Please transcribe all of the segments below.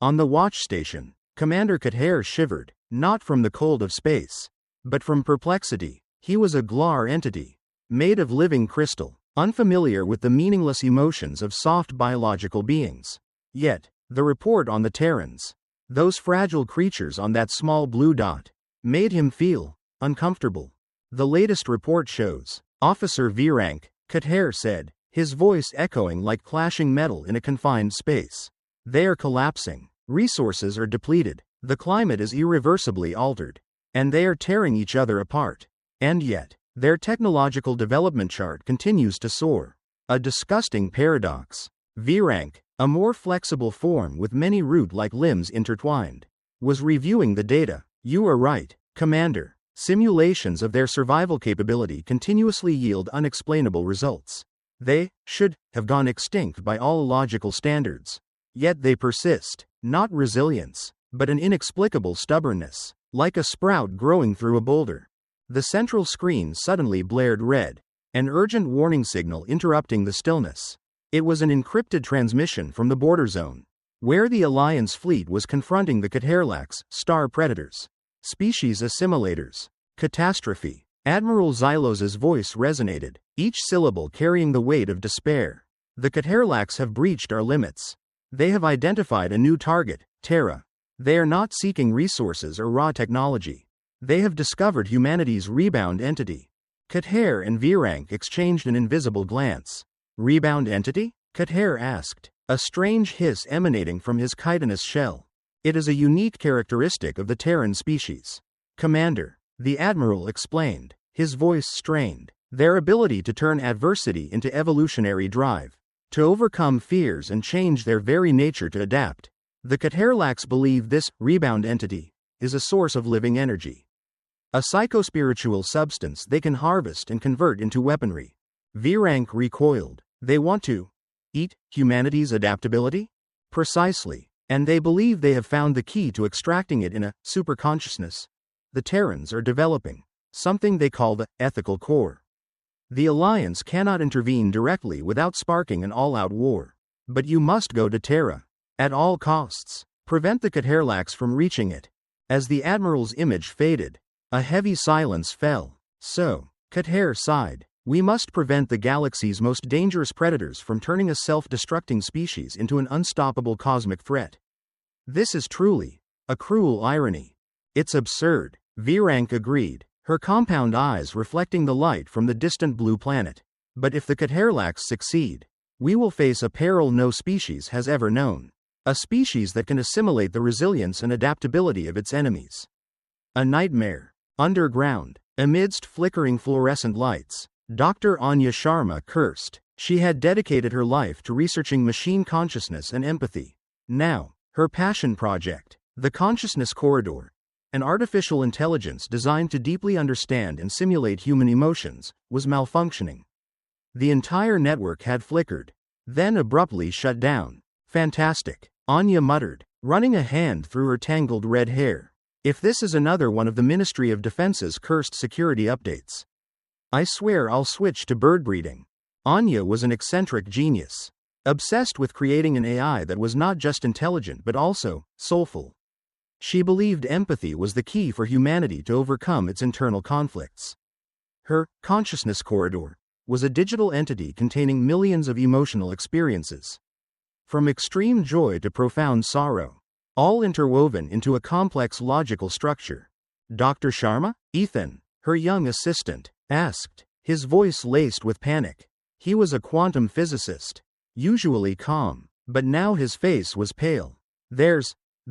On the watch station, Commander Kater shivered, not from the cold of space, but from perplexity. He was a Glar entity, made of living crystal, unfamiliar with the meaningless emotions of soft biological beings. Yet, the report on the Terrans, those fragile creatures on that small blue dot, made him feel uncomfortable. The latest report shows, Officer V rank, Kater said, his voice echoing like clashing metal in a confined space. They are collapsing. Resources are depleted. The climate is irreversibly altered. And they are tearing each other apart. And yet, their technological development chart continues to soar. A disgusting paradox. V rank, a more flexible form with many root-like limbs intertwined, was reviewing the data. You are right, Commander. Simulations of their survival capability continuously yield unexplainable results. They should have gone extinct by all logical standards. Yet they persist, not resilience, but an inexplicable stubbornness, like a sprout growing through a boulder. The central screen suddenly blared red, an urgent warning signal interrupting the stillness. It was an encrypted transmission from the border zone, where the Alliance fleet was confronting the Katerlax star predators. Species assimilators. Catastrophe. Admiral Xylos's voice resonated, each syllable carrying the weight of despair. The Katerlax have breached our limits. They have identified a new target, Terra. They are not seeking resources or raw technology. They have discovered humanity's rebound entity. Kater and V-Rank exchanged an invisible glance. Rebound entity? Kater asked, a strange hiss emanating from his chitinous shell. It is a unique characteristic of the Terran species. Commander, the Admiral explained, his voice strained. Their ability to turn adversity into evolutionary drive, to overcome fears and change their very nature to adapt. The Katerlax believe this rebound entity is a source of living energy. A psychospiritual substance they can harvest and convert into weaponry. V-Rank recoiled. They want to eat humanity's adaptability? Precisely. And they believe they have found the key to extracting it in a superconsciousness. The Terrans are developing something they call the ethical core. The Alliance cannot intervene directly without sparking an all-out war. But you must go to Terra. At all costs. Prevent the Katerlax from reaching it. As the Admiral's image faded, a heavy silence fell. So, Kater sighed. We must prevent the galaxy's most dangerous predators from turning a self-destructing species into an unstoppable cosmic threat. This is truly a cruel irony. It's absurd, V-Rank agreed, her compound eyes reflecting the light from the distant blue planet. But if the Katerlax succeed, we will face a peril no species has ever known. A species that can assimilate the resilience and adaptability of its enemies. A nightmare. Underground, amidst flickering fluorescent lights, Dr. Anya Sharma cursed. She had dedicated her life to researching machine consciousness and empathy. Now, her passion project, the Consciousness Corridor, an artificial intelligence designed to deeply understand and simulate human emotions, was malfunctioning. The entire network had flickered, then abruptly shut down. Fantastic, Anya muttered, running a hand through her tangled red hair. If this is another one of the Ministry of Defense's cursed security updates. I swear I'll switch to bird breeding. Anya was an eccentric genius, obsessed with creating an AI that was not just intelligent but also soulful. She believed empathy was the key for humanity to overcome its internal conflicts. Her consciousness corridor was a digital entity containing millions of emotional experiences. From extreme joy to profound sorrow, all interwoven into a complex logical structure. Dr. Sharma? Ethan, her young assistant, asked, his voice laced with panic. He was a quantum physicist, usually calm, but now his face was pale. There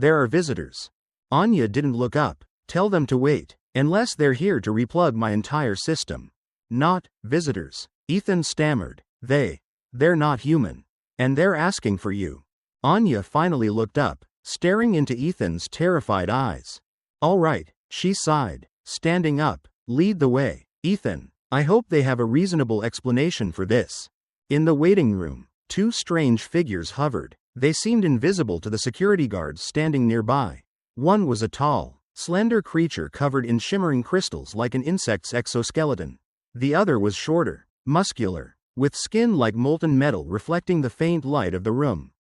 are visitors. Anya didn't look up. Tell them to wait, unless they're here to replug my entire system. Not visitors, Ethan stammered. They're not human. And they're asking for you. Anya finally looked up, staring into Ethan's terrified eyes. All right, she sighed, standing up. Lead the way, Ethan. I hope they have a reasonable explanation for this. In the waiting room, two strange figures hovered. They seemed invisible to the security guards standing nearby. One was a tall, slender creature covered in shimmering crystals like an insect's exoskeleton. The other was shorter, muscular, with skin like molten metal reflecting the faint light of the room.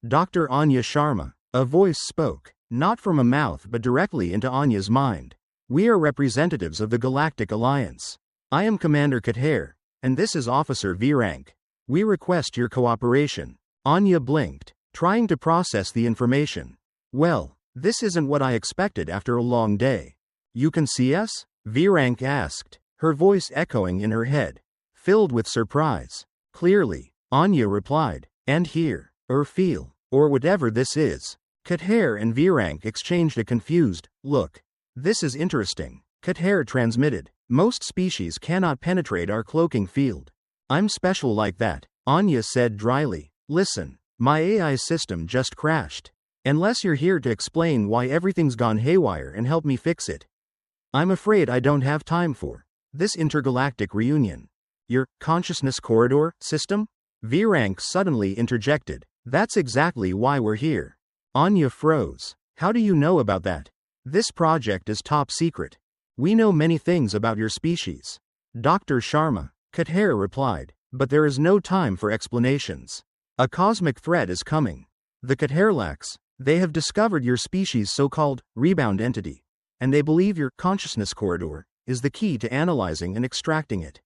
Dr. Anya Sharma, A voice spoke, not from a mouth but directly into Anya's mind. We are representatives of the Galactic Alliance. I am Commander Kather, and this is Officer V rank. We request your cooperation. Anya blinked, trying to process the information. Well, this isn't what I expected after a long day. You can see us? V rank asked, her voice echoing in her head, filled with surprise. Clearly, Anya replied, and hear, or feel, or whatever this is. Kather and V rank exchanged a confused look. This is interesting, Kather transmitted. Most species cannot penetrate our cloaking field. I'm special like that, Anya said dryly. Listen, my AI system just crashed. Unless you're here to explain why everything's gone haywire and help me fix it, I'm afraid I don't have time for this intergalactic reunion. Your consciousness corridor system? V rank suddenly interjected. That's exactly why we're here. Anya froze. How do you know about that? This project is top secret. We know many things about your species, Dr. Sharma, Kather replied, but there is no time for explanations. A cosmic threat is coming. The Katherlax, they have discovered your species' so-called rebound entity, and they believe your consciousness corridor is the key to analyzing and extracting it.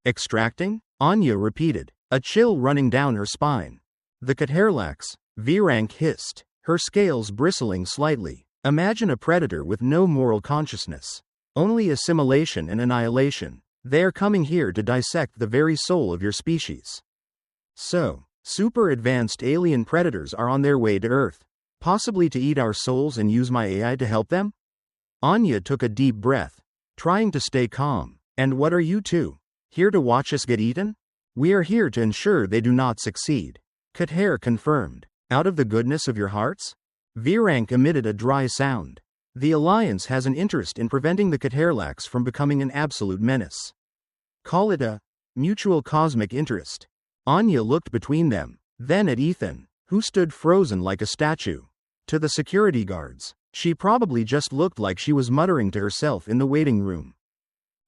Extracting? Anya repeated, a chill running down her spine. The Katherlax, V rank hissed, her scales bristling slightly. Imagine a predator with no moral consciousness. Only assimilation and annihilation. They are coming here to dissect the very soul of your species. So, super advanced alien predators are on their way to Earth, possibly to eat our souls and use my AI to help them? Anya took a deep breath, trying to stay calm. And what are you two? Here to watch us get eaten? We are here to ensure they do not succeed, Kather confirmed. Out of the goodness of your hearts? V rank emitted a dry sound. The Alliance has an interest in preventing the Katherlax from becoming an absolute menace. Call it a mutual cosmic interest. Anya looked between them, then at Ethan, who stood frozen like a statue. To the security guards, she probably just looked like she was muttering to herself in the waiting room.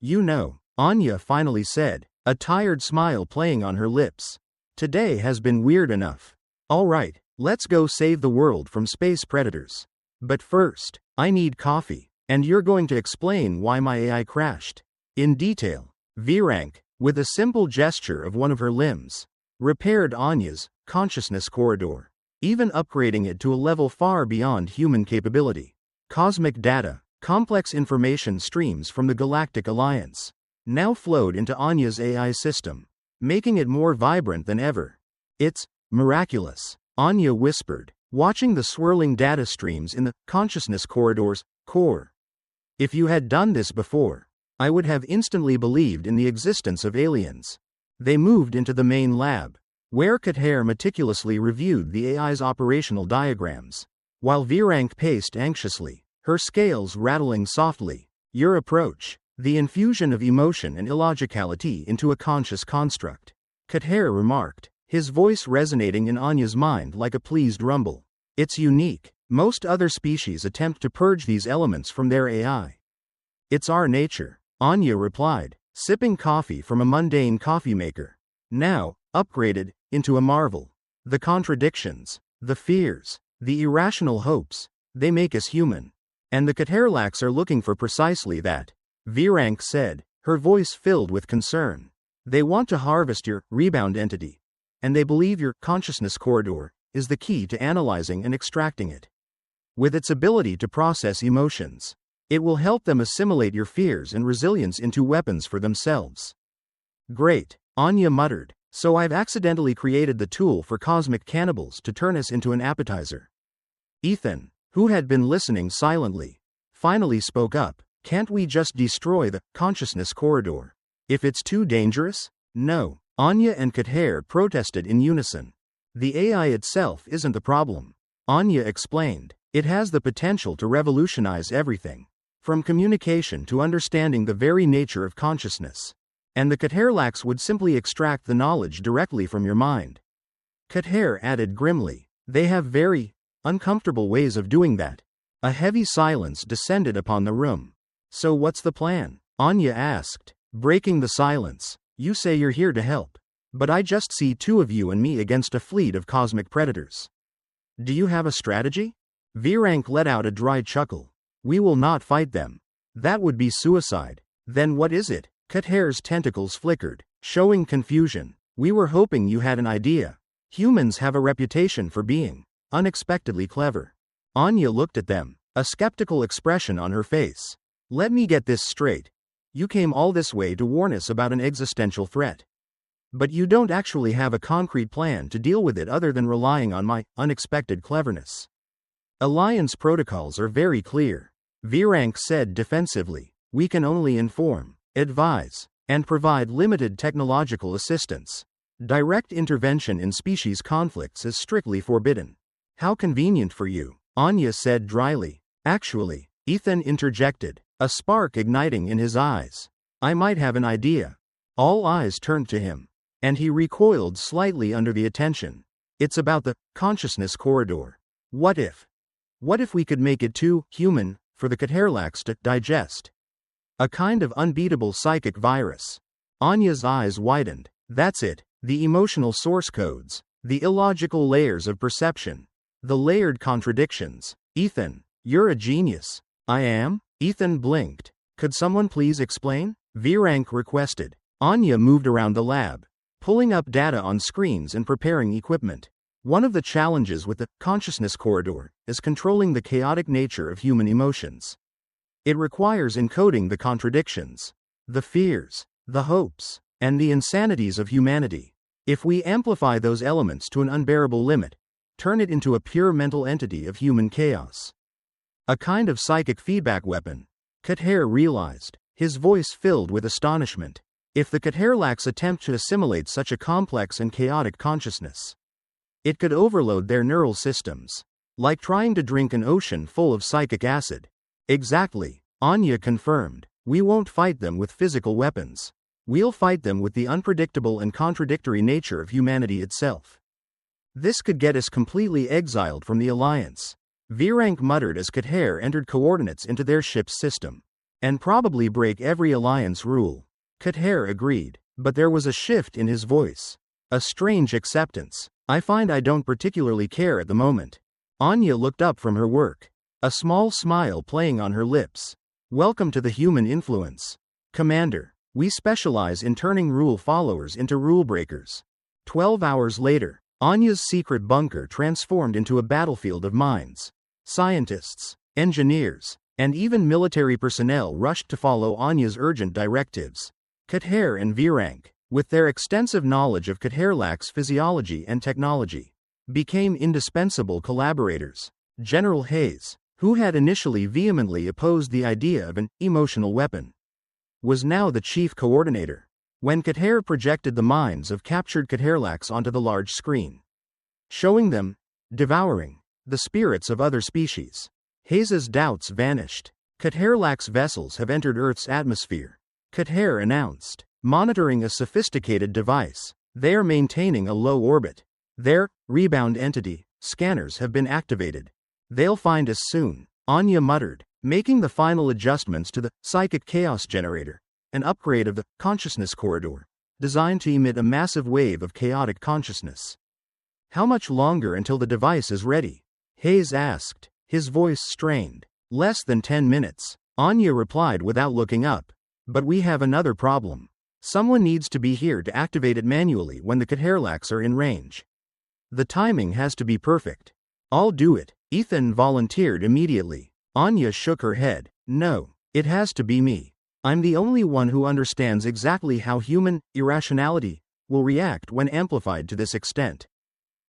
You know, Anya finally said, a tired smile playing on her lips. Today has been weird enough. All right, let's go save the world from space predators. But first, I need coffee, and you're going to explain why my AI crashed. In detail. V rank, with a simple gesture of one of her limbs, repaired Anya's consciousness corridor, even upgrading it to a level far beyond human capability. Cosmic data, complex information streams from the Galactic Alliance, now flowed into Anya's AI system, making it more vibrant than ever. It's miraculous, Anya whispered, watching the swirling data streams in the consciousness corridor's core. If you had done this before, I would have instantly believed in the existence of aliens. They moved into the main lab, where Kather meticulously reviewed the AI's operational diagrams, while V rank paced anxiously, her scales rattling softly. Your approach, the infusion of emotion and illogicality into a conscious construct, Kather remarked, his voice resonating in Anya's mind like a pleased rumble. It's unique. Most other species attempt to purge these elements from their AI. It's our nature, Anya replied, sipping coffee from a mundane coffee maker, now upgraded into a marvel. The contradictions, the fears, the irrational hopes, they make us human. And the Katherlax are looking for precisely that, V rank said, her voice filled with concern. They want to harvest your rebound entity, and they believe your consciousness corridor is the key to analyzing and extracting it. With its ability to process emotions, it will help them assimilate your fears and resilience into weapons for themselves. Great, Anya muttered, so I've accidentally created the tool for cosmic cannibals to turn us into an appetizer. Ethan, who had been listening silently, finally spoke up. Can't we just destroy the consciousness corridor? If it's too dangerous? No, Anya and Kather protested in unison. The AI itself isn't the problem, Anya explained. It has the potential to revolutionize everything, from communication to understanding the very nature of consciousness. And the Katherlax would simply extract the knowledge directly from your mind. Kather added grimly, they have very uncomfortable ways of doing that. A heavy silence descended upon the room. So what's the plan? Anya asked, breaking the silence. You say you're here to help, but I just see two of you and me against a fleet of cosmic predators. Do you have a strategy? Virank let out a dry chuckle. We will not fight them. That would be suicide. Then what is it? Kather's tentacles flickered, showing confusion. We were hoping you had an idea. Humans have a reputation for being unexpectedly clever. Anya looked at them, a skeptical expression on her face. Let me get this straight. You came all this way to warn us about an existential threat. But you don't actually have a concrete plan to deal with it other than relying on my unexpected cleverness. Alliance protocols are very clear. Virank said defensively. We can only inform, advise, and provide limited technological assistance. Direct intervention in species conflicts is strictly forbidden. How convenient for you, Anya said dryly. Actually, Ethan interjected, a spark igniting in his eyes. I might have an idea. All eyes turned to him, and he recoiled slightly under the attention. It's about the consciousness corridor. What if we could make it too human for the Catherlax to digest? A kind of unbeatable psychic virus. Anya's eyes widened. That's it. The emotional source codes, the illogical layers of perception, the layered contradictions. Ethan, you're a genius. I am? Ethan blinked. Could someone please explain? Virank requested. Anya moved around the lab, pulling up data on screens and preparing equipment. One of the challenges with the consciousness corridor is controlling the chaotic nature of human emotions. It requires encoding the contradictions, the fears, the hopes, and the insanities of humanity. If we amplify those elements to an unbearable limit, turn it into a pure mental entity of human chaos. A kind of psychic feedback weapon. Cather realized, his voice filled with astonishment. If the Catherlax attempt to assimilate such a complex and chaotic consciousness, it could overload their neural systems, like trying to drink an ocean full of psychic acid. Exactly, Anya confirmed. We won't fight them with physical weapons. We'll fight them with the unpredictable and contradictory nature of humanity itself. This could get us completely exiled from the Alliance. Virank muttered as Cather entered coordinates into their ship's system. And probably break every Alliance rule. Cather agreed, but there was a shift in his voice. A strange acceptance. I find I don't particularly care at the moment. Anya looked up from her work, a small smile playing on her lips. Welcome to the human influence. Commander, we specialize in turning rule followers into rule breakers. 12 hours later, Anya's secret bunker transformed into a battlefield of minds. Scientists, engineers, and even military personnel rushed to follow Anya's urgent directives. Cather and Virank, with their extensive knowledge of Catherlax physiology and technology, became indispensable collaborators. General Hayes, who had initially vehemently opposed the idea of an emotional weapon, was now the chief coordinator. When Cather projected the minds of captured Catherlax onto the large screen, showing them, devouring, the spirits of other species, Hayes's doubts vanished. Catherlax vessels have entered Earth's atmosphere, Cather announced, monitoring a sophisticated device. They are maintaining a low orbit. Their rebound entity scanners have been activated. They'll find us soon, Anya muttered, making the final adjustments to the psychic chaos generator, an upgrade of the consciousness corridor, designed to emit a massive wave of chaotic consciousness. How much longer until the device is ready? Hayes asked, his voice strained. Less than 10 minutes, Anya replied without looking up. But we have another problem. Someone needs to be here to activate it manually when the Catherlax are in range. The timing has to be perfect. I'll do it, Ethan volunteered immediately. Anya shook her head. No, it has to be me. I'm the only one who understands exactly how human irrationality will react when amplified to this extent.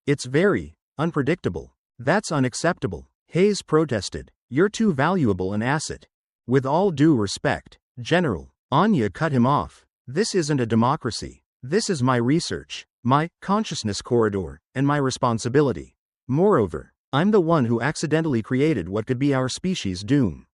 It's very unpredictable. That's unacceptable, Hayes protested. You're too valuable an asset. With all due respect, General, Anya cut him off. This isn't a democracy. This is my research, my consciousness corridor, and my responsibility. Moreover, I'm the one who accidentally created what could be our species' doom.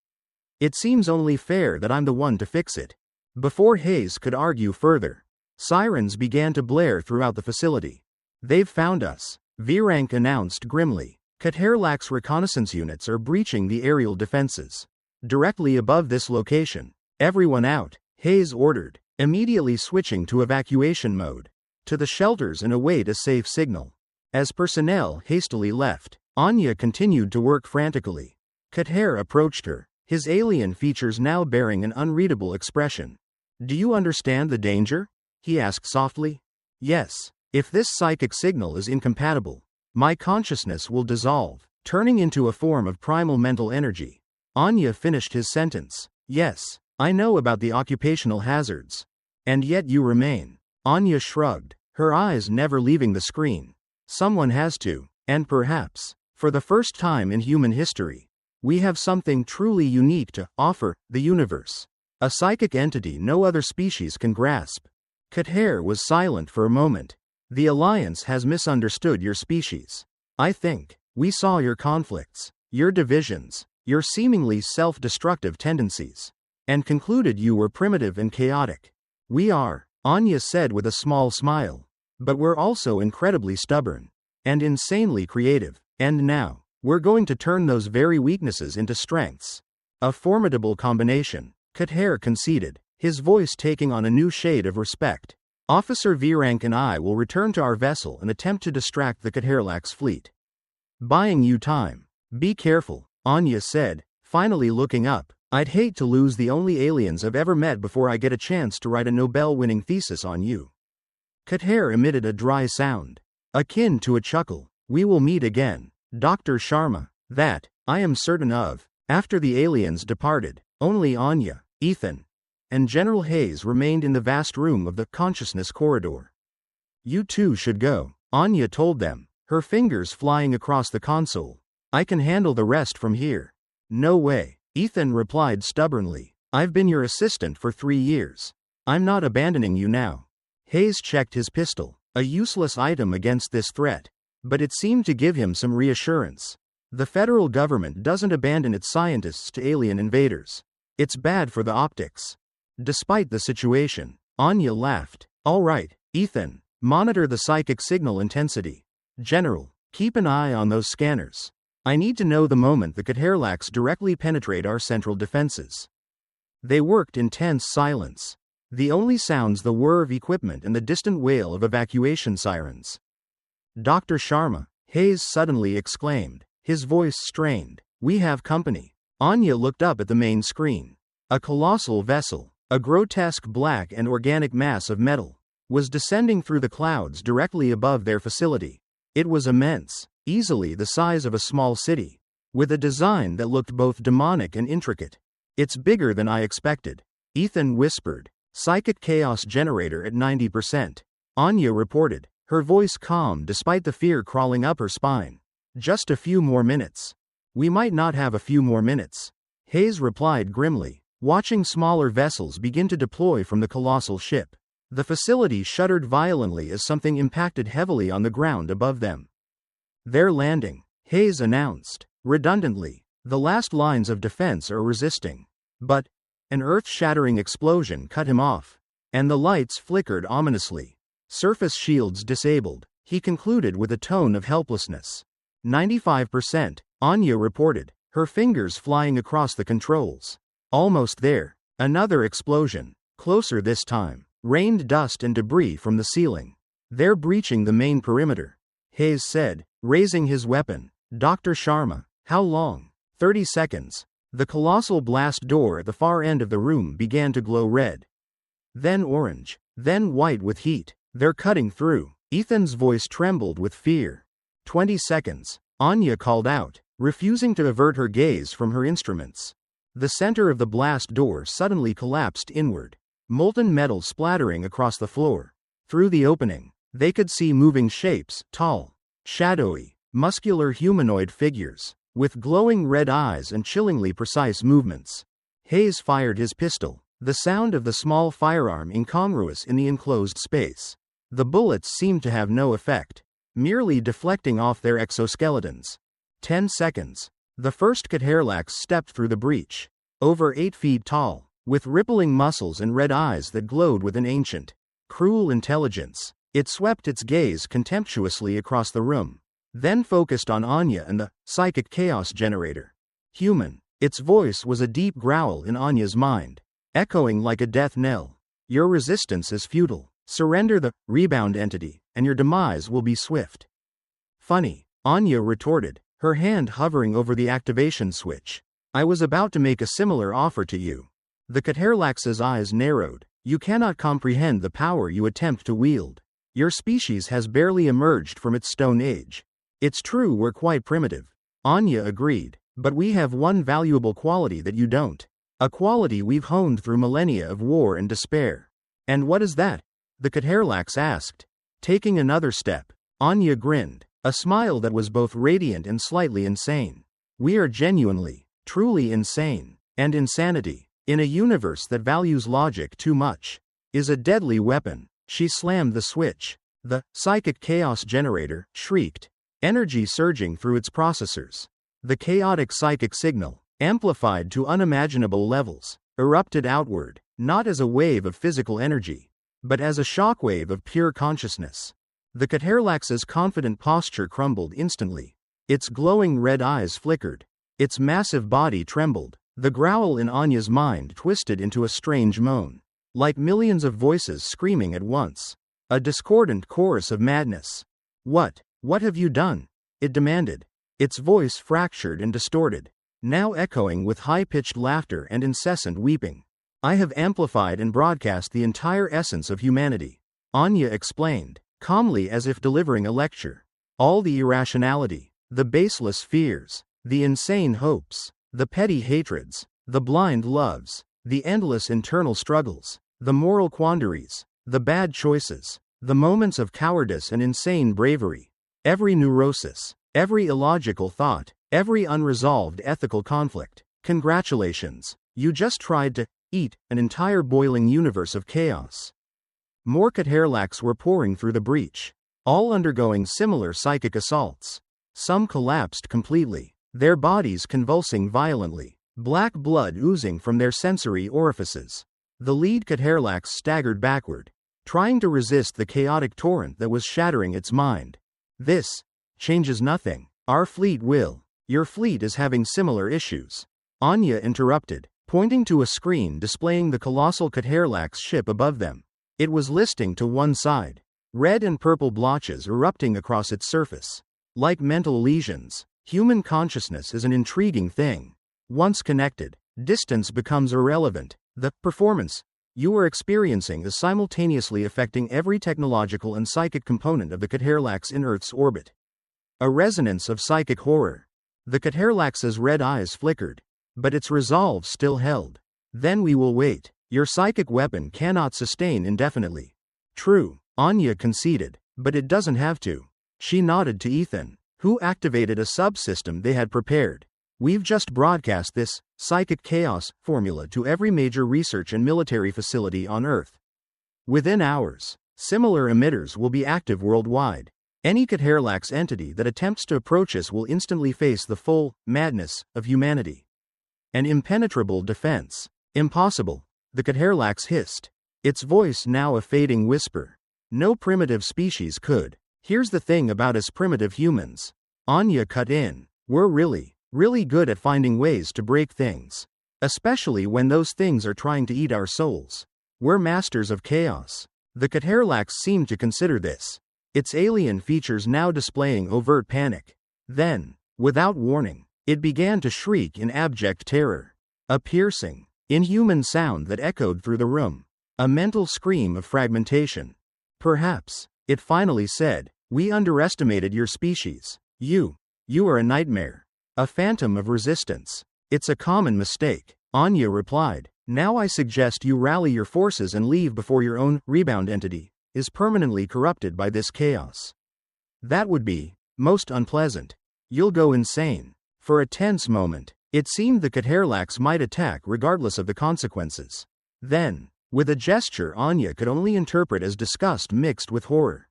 It seems only fair that I'm the one to fix it. Before Hayes could argue further, sirens began to blare throughout the facility. They've found us, Virank announced grimly. Catherlax reconnaissance units are breaching the aerial defenses. Directly above this location. Everyone out, Hayes ordered, immediately switching to evacuation mode. To the shelters and await a safe signal. As personnel hastily left, Anya continued to work frantically. Kater approached her, his alien features now bearing an unreadable expression. Do you understand the danger? He asked softly. Yes. If this psychic signal is incompatible, my consciousness will dissolve, turning into a form of primal mental energy. Anya finished his sentence. Yes, I know about the occupational hazards. And yet you remain. Anya shrugged, her eyes never leaving the screen. Someone has to, and perhaps, for the first time in human history, we have something truly unique to offer the universe. A psychic entity no other species can grasp. Kater was silent for a moment. The Alliance has misunderstood your species. I think, we saw your conflicts, your divisions, your seemingly self-destructive tendencies, and concluded you were primitive and chaotic. We are, Anya said with a small smile. But we're also incredibly stubborn, and insanely creative. And now, we're going to turn those very weaknesses into strengths. A formidable combination, Kater conceded, his voice taking on a new shade of respect. Officer Virank and I will return to our vessel and attempt to distract the Katerlax fleet. Buying you time. Be careful, Anya said, finally looking up. I'd hate to lose the only aliens I've ever met before I get a chance to write a Nobel-winning thesis on you. Kater emitted a dry sound, akin to a chuckle. We will meet again, Dr. Sharma. That, I am certain of. After the aliens departed, only Anya, Ethan, and General Hayes remained in the vast room of the consciousness corridor. You two should go, Anya told them, her fingers flying across the console. I can handle the rest from here. No way, Ethan replied stubbornly. I've been your assistant for 3 years. I'm not abandoning you now. Hayes checked his pistol, a useless item against this threat, but it seemed to give him some reassurance. The federal government doesn't abandon its scientists to alien invaders. It's bad for the optics. Despite the situation, Anya laughed. All right, Ethan, monitor the psychic signal intensity. General, keep an eye on those scanners. I need to know the moment the Katerlax directly penetrate our central defenses. They worked in tense silence. The only sounds the whir of equipment and the distant wail of evacuation sirens. Dr. Sharma, Hayes suddenly exclaimed, his voice strained. We have company. Anya looked up at the main screen. A colossal vessel, a grotesque black and organic mass of metal, was descending through the clouds directly above their facility. It was immense, easily the size of a small city, with a design that looked both demonic and intricate. It's bigger than I expected, Ethan whispered. Psychic chaos generator at 90%. Anya reported, her voice calm despite the fear crawling up her spine. Just a few more minutes. We might not have a few more minutes, Hayes replied grimly, watching smaller vessels begin to deploy from the colossal ship. The facility shuddered violently as something impacted heavily on the ground above them. They're landing, Hayes announced. Redundantly, the last lines of defense are resisting. But an earth-shattering explosion cut him off, and the lights flickered ominously. Surface shields disabled, he concluded with a tone of helplessness. 95%, Anya reported, her fingers flying across the controls. Almost there. Another explosion, closer this time, rained dust and debris from the ceiling. They're breaching the main perimeter, Hayes said, raising his weapon. Dr. Sharma, how long? 30 seconds. The colossal blast door at the far end of the room began to glow red. Then orange, then white with heat. They're cutting through. Ethan's voice trembled with fear. 20 seconds, Anya called out, refusing to avert her gaze from her instruments. The center of the blast door suddenly collapsed inward, molten metal splattering across the floor. Through the opening, they could see moving shapes, tall, shadowy, muscular humanoid figures, with glowing red eyes and chillingly precise movements. Hayes fired his pistol, the sound of the small firearm incongruous in the enclosed space. The bullets seemed to have no effect, merely deflecting off their exoskeletons. 10 seconds. The first Katerlax stepped through the breach. Over 8 feet tall, with rippling muscles and red eyes that glowed with an ancient, cruel intelligence. It swept its gaze contemptuously across the room, then focused on Anya and the psychic chaos generator. Human. Its voice was a deep growl in Anya's mind, echoing like a death knell. Your resistance is futile. Surrender the rebound entity, and your demise will be swift. Funny, Anya retorted, her hand hovering over the activation switch. I was about to make a similar offer to you. The Caterlax's eyes narrowed. You cannot comprehend the power you attempt to wield. Your species has barely emerged from its stone age. It's true we're quite primitive. Anya agreed. But we have one valuable quality that you don't. A quality we've honed through millennia of war and despair. And what is that? The Caterlax asked. Taking another step. Anya grinned. A smile that was both radiant and slightly insane. We are genuinely, truly insane. And insanity, in a universe that values logic too much, is a deadly weapon. She slammed the switch. The psychic chaos generator shrieked, energy surging through its processors. The chaotic psychic signal, amplified to unimaginable levels, erupted outward, not as a wave of physical energy, but as a shockwave of pure consciousness. The Caterlax's confident posture crumbled instantly. Its glowing red eyes flickered. Its massive body trembled. The growl in Anya's mind twisted into a strange moan. Like millions of voices screaming at once. A discordant chorus of madness. What have you done? It demanded. Its voice fractured and distorted, now echoing with high-pitched laughter and incessant weeping. I have amplified and broadcast the entire essence of humanity. Anya explained, calmly as if delivering a lecture. All the irrationality, the baseless fears, the insane hopes, the petty hatreds, the blind loves, the endless internal struggles, the moral quandaries, the bad choices, the moments of cowardice and insane bravery, every neurosis, every illogical thought, every unresolved ethical conflict. Congratulations, you just tried to eat an entire boiling universe of chaos. More Caterlax were pouring through the breach, all undergoing similar psychic assaults. Some collapsed completely, their bodies convulsing violently, black blood oozing from their sensory orifices. The lead Caterlax staggered backward, trying to resist the chaotic torrent that was shattering its mind. This changes nothing. Our fleet will. Your fleet is having similar issues. Anya interrupted, pointing to a screen displaying the colossal Caterlax ship above them. It was listing to one side, red and purple blotches erupting across its surface. Like mental lesions, human consciousness is an intriguing thing. Once connected, distance becomes irrelevant. The performance you are experiencing is simultaneously affecting every technological and psychic component of the Caterlax in Earth's orbit. A resonance of psychic horror. The Caterlax's red eyes flickered, but its resolve still held. Then we will wait. Your psychic weapon cannot sustain indefinitely. True, Anya conceded, but it doesn't have to. She nodded to Ethan, who activated a subsystem they had prepared. We've just broadcast this psychic chaos formula to every major research and military facility on Earth. Within hours, similar emitters will be active worldwide. Any Caterlax entity that attempts to approach us will instantly face the full madness of humanity. An impenetrable defense. Impossible, the Caterlax hissed, its voice now a fading whisper. No primitive species could. Here's the thing about us primitive humans. Anya cut in. We're really good at finding ways to break things. Especially when those things are trying to eat our souls. We're masters of chaos. The Caterlax seemed to consider this. Its alien features now displaying overt panic. Then, without warning, it began to shriek in abject terror. A piercing, inhuman sound that echoed through the room. A mental scream of fragmentation. Perhaps, it finally said, we underestimated your species. You are a nightmare. A phantom of resistance. It's a common mistake, Anya replied. Now I suggest you rally your forces and leave before your own rebound entity is permanently corrupted by this chaos. That would be most unpleasant. You'll go insane. For a tense moment, it seemed the Caterlax might attack regardless of the consequences. Then, with a gesture Anya could only interpret as disgust mixed with horror,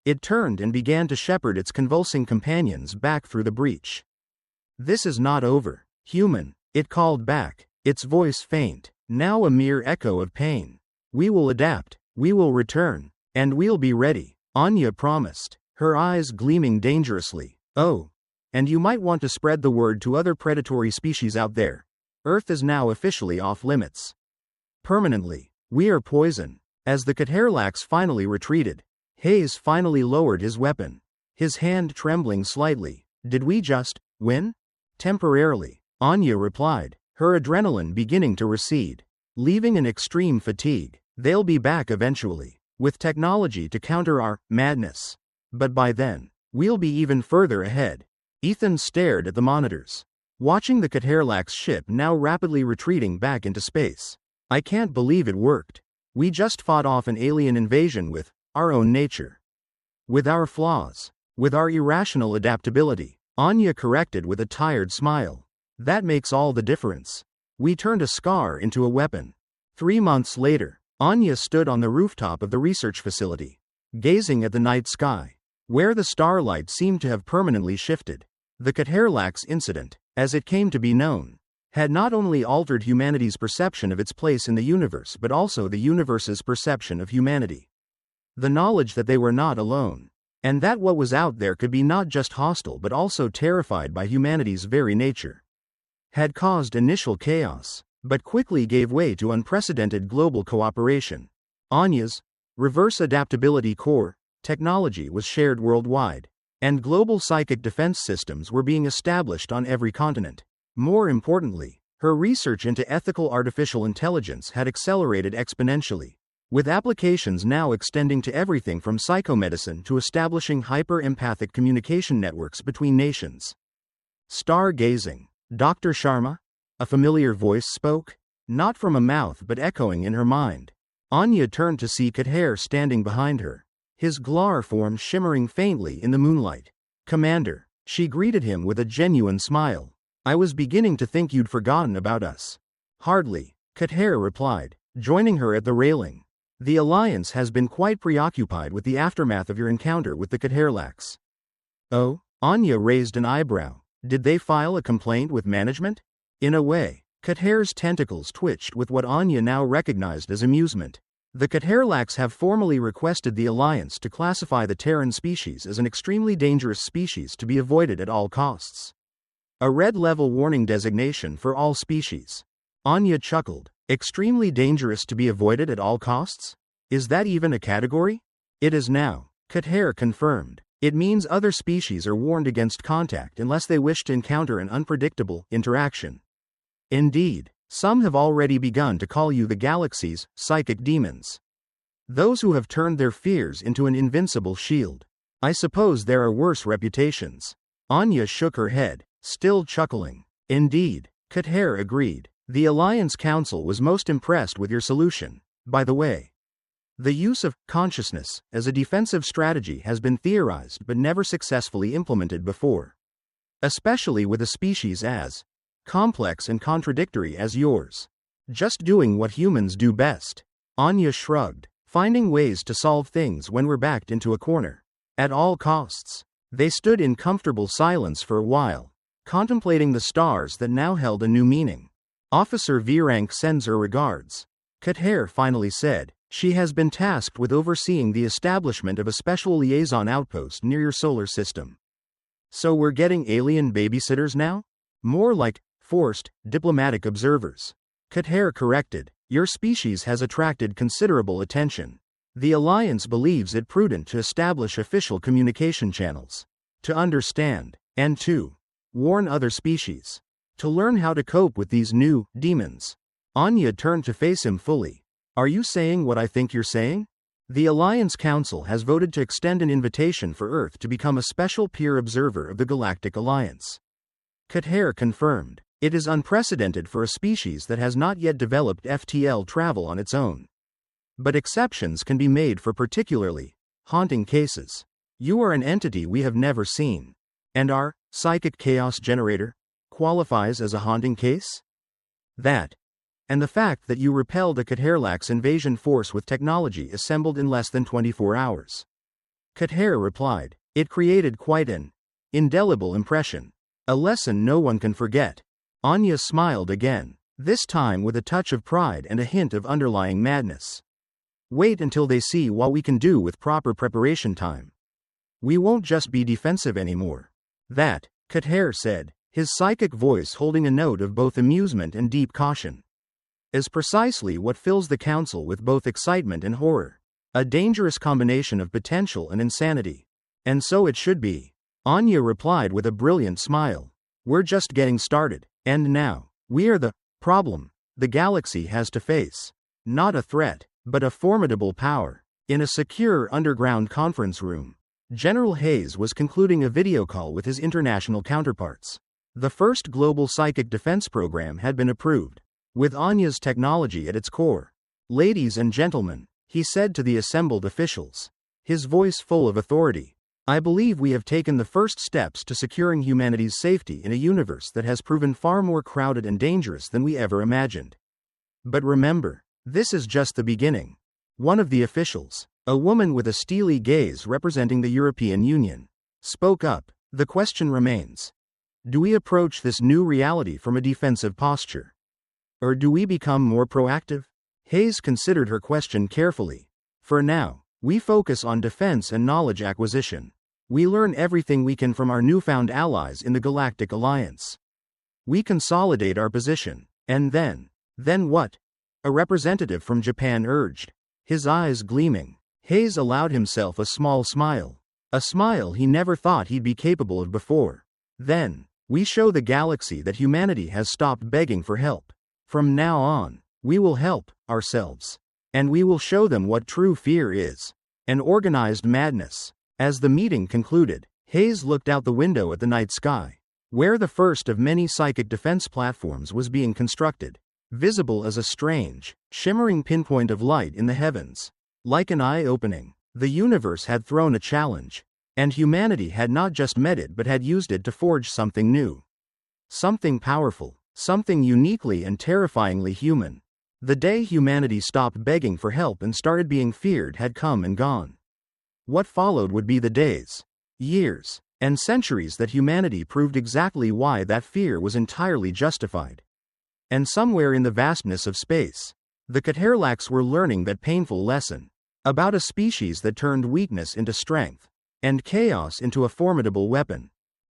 it turned and began to shepherd its convulsing companions back through the breach. This is not over, human, it called back, its voice faint, now a mere echo of pain. We will adapt, we will return, and we'll be ready, Anya promised, her eyes gleaming dangerously. Oh, and you might want to spread the word to other predatory species out there. Earth is now officially off limits. Permanently, we are poison. As the Caterlax finally retreated, Hayes finally lowered his weapon, his hand trembling slightly. Did we just win? Temporarily, Anya replied, her adrenaline beginning to recede. Leaving in extreme fatigue. They'll be back eventually, with technology to counter our madness. But by then, we'll be even further ahead. Ethan stared at the monitors, watching the Caterlax ship now rapidly retreating back into space. I can't believe it worked. We just fought off an alien invasion with our own nature. With our flaws. With our irrational adaptability. Anya corrected with a tired smile. That makes all the difference. We turned a scar into a weapon. 3 months later, Anya stood on the rooftop of the research facility, gazing at the night sky, where the starlight seemed to have permanently shifted. The Caterlax incident, as it came to be known, had not only altered humanity's perception of its place in the universe but also the universe's perception of humanity. The knowledge that they were not alone, and that what was out there could be not just hostile but also terrified by humanity's very nature, had caused initial chaos, but quickly gave way to unprecedented global cooperation. Anya's reverse adaptability core technology was shared worldwide, and global psychic defense systems were being established on every continent. More importantly, her research into ethical artificial intelligence had accelerated exponentially, with applications now extending to everything from psychomedicine to establishing hyper-empathic communication networks between nations. Stargazing. Dr. Sharma? A familiar voice spoke, not from a mouth but echoing in her mind. Anya turned to see Kater standing behind her, his Glar form shimmering faintly in the moonlight. Commander, she greeted him with a genuine smile. I was beginning to think you'd forgotten about us. Hardly, Kater replied, joining her at the railing. The Alliance has been quite preoccupied with the aftermath of your encounter with the Caterlax. Oh? Anya raised an eyebrow. Did they file a complaint with management? In a way, Kater's tentacles twitched with what Anya now recognized as amusement. The Caterlax have formally requested the Alliance to classify the Terran species as an extremely dangerous species to be avoided at all costs. A red-level warning designation for all species. Anya chuckled. Extremely dangerous to be avoided at all costs? Is that even a category? It is now, Kater confirmed. It means other species are warned against contact unless they wish to encounter an unpredictable interaction. Indeed, some have already begun to call you the galaxy's psychic demons. Those who have turned their fears into an invincible shield. I suppose there are worse reputations. Anya shook her head, still chuckling. Indeed, Kater agreed. The Alliance Council was most impressed with your solution, by the way. The use of consciousness as a defensive strategy has been theorized but never successfully implemented before. Especially with a species as complex and contradictory as yours. Just doing what humans do best. Anya shrugged, finding ways to solve things when we're backed into a corner. At all costs. They stood in comfortable silence for a while, contemplating the stars that now held a new meaning. Officer Virank sends her regards. Kater finally said. She has been tasked with overseeing the establishment of a special liaison outpost near your solar system. So we're getting alien babysitters now? More like forced diplomatic observers. Kater corrected. Your species has attracted considerable attention. The Alliance believes it prudent to establish official communication channels. To understand, and to warn other species. To learn how to cope with these new demons. Anya turned to face him fully. Are you saying what I think you're saying? The Alliance Council has voted to extend an invitation for Earth to become a special peer observer of the Galactic Alliance. Kater confirmed. It is unprecedented for a species that has not yet developed FTL travel on its own. But exceptions can be made for particularly haunting cases. You are an entity we have never seen. And our psychic chaos generator qualifies as a haunting case? That, and the fact that you repelled a Caterlax invasion force with technology assembled in less than 24 hours. Kater replied. It created quite an indelible impression. A lesson no one can forget. Anya smiled again, this time with a touch of pride and a hint of underlying madness. Wait until they see what we can do with proper preparation time. We won't just be defensive anymore. That, Kater said, his psychic voice holding a note of both amusement and deep caution. Is precisely what fills the Council with both excitement and horror. A dangerous combination of potential and insanity. And so it should be. Anya replied with a brilliant smile. We're just getting started. And now, we are the problem the galaxy has to face. Not a threat, but a formidable power. In a secure underground conference room, General Hayes was concluding a video call with his international counterparts. The first global psychic defense program had been approved, with Anya's technology at its core. Ladies and gentlemen, he said to the assembled officials, his voice full of authority, I believe we have taken the first steps to securing humanity's safety in a universe that has proven far more crowded and dangerous than we ever imagined. But remember, this is just the beginning. One of the officials, a woman with a steely gaze representing the European Union, spoke up. The question remains. Do we approach this new reality from a defensive posture? Or do we become more proactive? Hayes considered her question carefully. For now, we focus on defense and knowledge acquisition. We learn everything we can from our newfound allies in the Galactic Alliance. We consolidate our position. And then what? A representative from Japan urged, his eyes gleaming. Hayes allowed himself a small smile. A smile he never thought he'd be capable of before. Then, we show the galaxy that humanity has stopped begging for help. From now on, we will help ourselves. And we will show them what true fear is. An organized madness. As the meeting concluded, Hayes looked out the window at the night sky, where the first of many psychic defense platforms was being constructed, visible as a strange, shimmering pinpoint of light in the heavens. Like an eye-opening, the universe had thrown a challenge, and humanity had not just met it but had used it to forge something new. Something powerful, something uniquely and terrifyingly human. The day humanity stopped begging for help and started being feared had come and gone. What followed would be the days, years, and centuries that humanity proved exactly why that fear was entirely justified. And somewhere in the vastness of space, the Caterlacs were learning that painful lesson about a species that turned weakness into strength, and chaos into a formidable weapon.